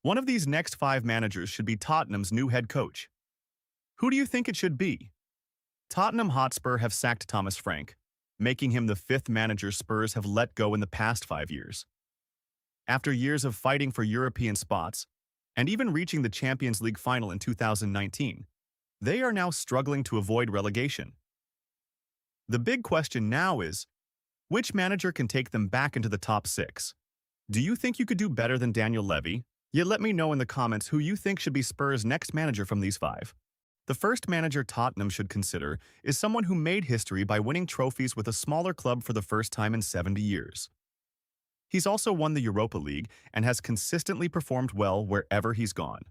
One of these next five managers should be Tottenham's new head coach. Who do you think it should be? Tottenham Hotspur have sacked Thomas Frank, making him the fifth manager Spurs have let go in the past 5 years. After years of fighting for European spots, and even reaching the Champions League final in 2019, they are now struggling to avoid relegation. The big question now is, which manager can take them back into the top six? Do you think you could do better than Daniel Levy? Yet let me know in the comments who you think should be Spurs' next manager from these five. The first manager Tottenham should consider is someone who made history by winning trophies with a smaller club for the first time in 70 years. He's also won the Europa League and has consistently performed well wherever he's gone.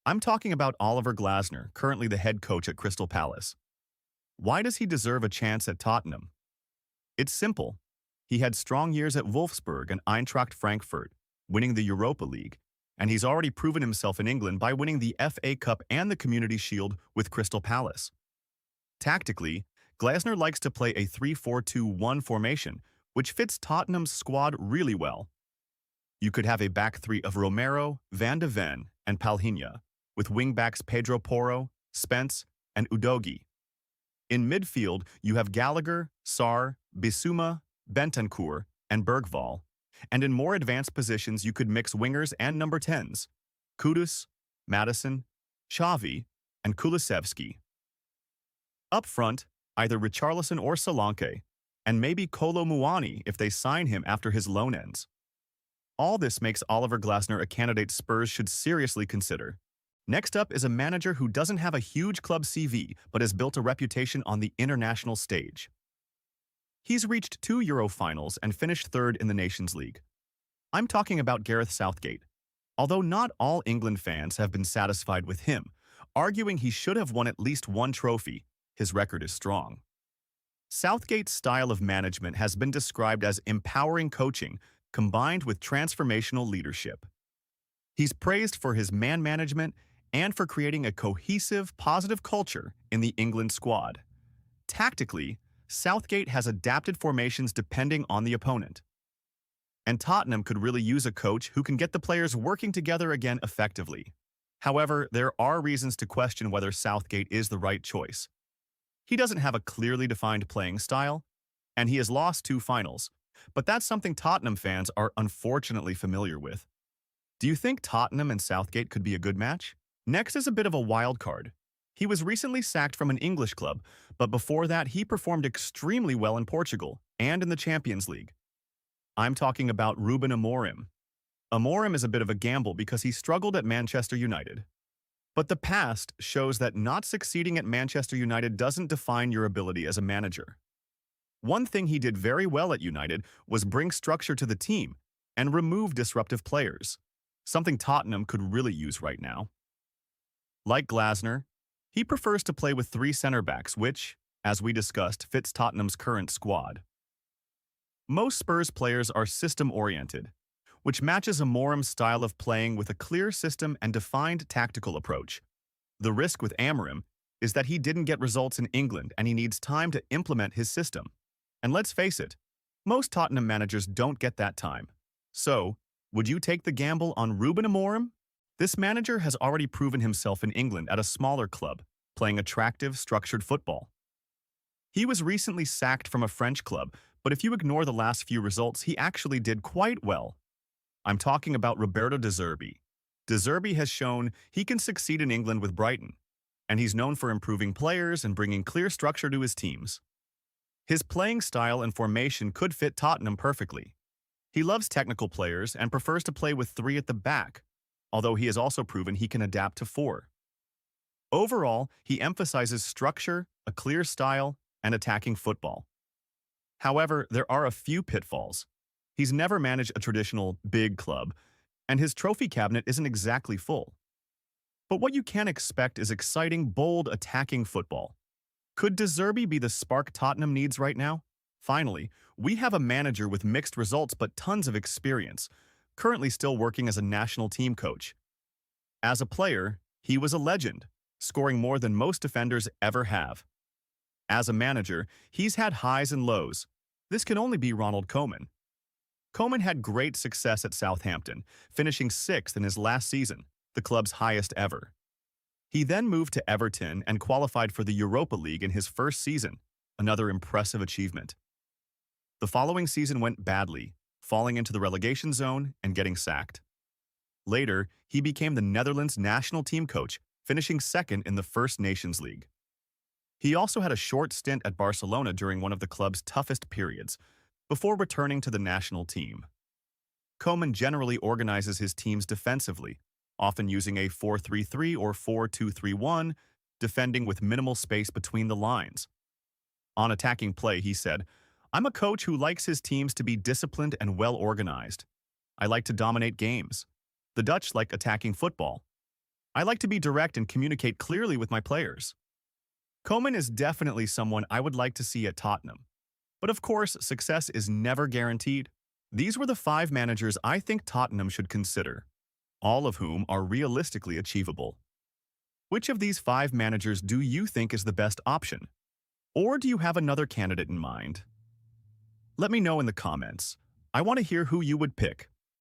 I'm talking about Oliver Glasner, currently the head coach at Crystal Palace. Why does he deserve a chance at Tottenham? It's simple. He had strong years at Wolfsburg and Eintracht Frankfurt, winning the Europa League, and he's already proven himself in England by winning the FA Cup and the Community Shield with Crystal Palace. Tactically, Glasner likes to play a 3-4-2-1 formation, which fits Tottenham's squad really well. You could have a back three of Romero, Van de Ven, and Palhinha, with wingbacks Pedro Porro, Spence, and Udogie. In midfield, you have Gallagher, Sarr, Bissouma, Bentancur, and Bergvall, and in more advanced positions you could mix wingers and number 10s, Kudus, Madison, Xavi, and Kulusevski. Up front, either Richarlison or Solanke, and maybe Kolo Muani if they sign him after his loan ends. All this makes Oliver Glasner a candidate Spurs should seriously consider. Next up is a manager who doesn't have a huge club CV but has built a reputation on the international stage. He's reached 2 Euro finals and finished third in the Nations League. I'm talking about Gareth Southgate. Although not all England fans have been satisfied with him, arguing he should have won at least one trophy, his record is strong. Southgate's style of management has been described as empowering coaching combined with transformational leadership. He's praised for his man management and for creating a cohesive, positive culture in the England squad. Tactically, Southgate has adapted formations depending on the opponent. And Tottenham could really use a coach who can get the players working together again effectively. However, there are reasons to question whether Southgate is the right choice. He doesn't have a clearly defined playing style, and he has lost 2 finals, but that's something Tottenham fans are unfortunately familiar with. Do you think Tottenham and Southgate could be a good match? Next is a bit of a wild card. He was recently sacked from an English club, but before that he performed extremely well in Portugal and in the Champions League. I'm talking about Ruben Amorim. Amorim is a bit of a gamble because he struggled at Manchester United. But the past shows that not succeeding at Manchester United doesn't define your ability as a manager. One thing he did very well at United was bring structure to the team and remove disruptive players, something Tottenham could really use right now. Like Glasner, he prefers to play with 3 center-backs, which, as we discussed, fits Tottenham's current squad. Most Spurs players are system-oriented, which matches Amorim's style of playing with a clear system and defined tactical approach. The risk with Amorim is that he didn't get results in England and he needs time to implement his system. And let's face it, most Tottenham managers don't get that time. So, would you take the gamble on Ruben Amorim? This manager has already proven himself in England at a smaller club, playing attractive, structured football. He was recently sacked from a French club, but if you ignore the last few results, he actually did quite well. I'm talking about Roberto Zerbi. Zerbi has shown he can succeed in England with Brighton, and he's known for improving players and bringing clear structure to his teams. His playing style and formation could fit Tottenham perfectly. He loves technical players and prefers to play with 3 at the back, although he has also proven he can adapt to 4. Overall, he emphasizes structure, a clear style, and attacking football. However, there are a few pitfalls. He's never managed a traditional big club, and his trophy cabinet isn't exactly full. But what you can expect is exciting, bold, attacking football. Could Zerbi be the spark Tottenham needs right now? Finally, we have a manager with mixed results but tons of experience, currently still working as a national team coach. As a player, he was a legend, scoring more than most defenders ever have. As a manager, he's had highs and lows. This can only be Ronald Koeman. Koeman had great success at Southampton, finishing sixth in his last season, the club's highest ever. He then moved to Everton and qualified for the Europa League in his first season, another impressive achievement. The following season went badly, falling into the relegation zone and getting sacked. Later, he became the Netherlands national team coach, finishing second in the First Nations League. He also had a short stint at Barcelona during one of the club's toughest periods, before returning to the national team. Koeman generally organizes his teams defensively, often using a 4-3-3 or 4-2-3-1, defending with minimal space between the lines. On attacking play, he said, "I'm a coach who likes his teams to be disciplined and well-organized. I like to dominate games. The Dutch like attacking football. I like to be direct and communicate clearly with my players." Koeman is definitely someone I would like to see at Tottenham. But of course, success is never guaranteed. These were the 5 managers I think Tottenham should consider, all of whom are realistically achievable. Which of these 5 managers do you think is the best option? Or do you have another candidate in mind? Let me know in the comments. I want to hear who you would pick.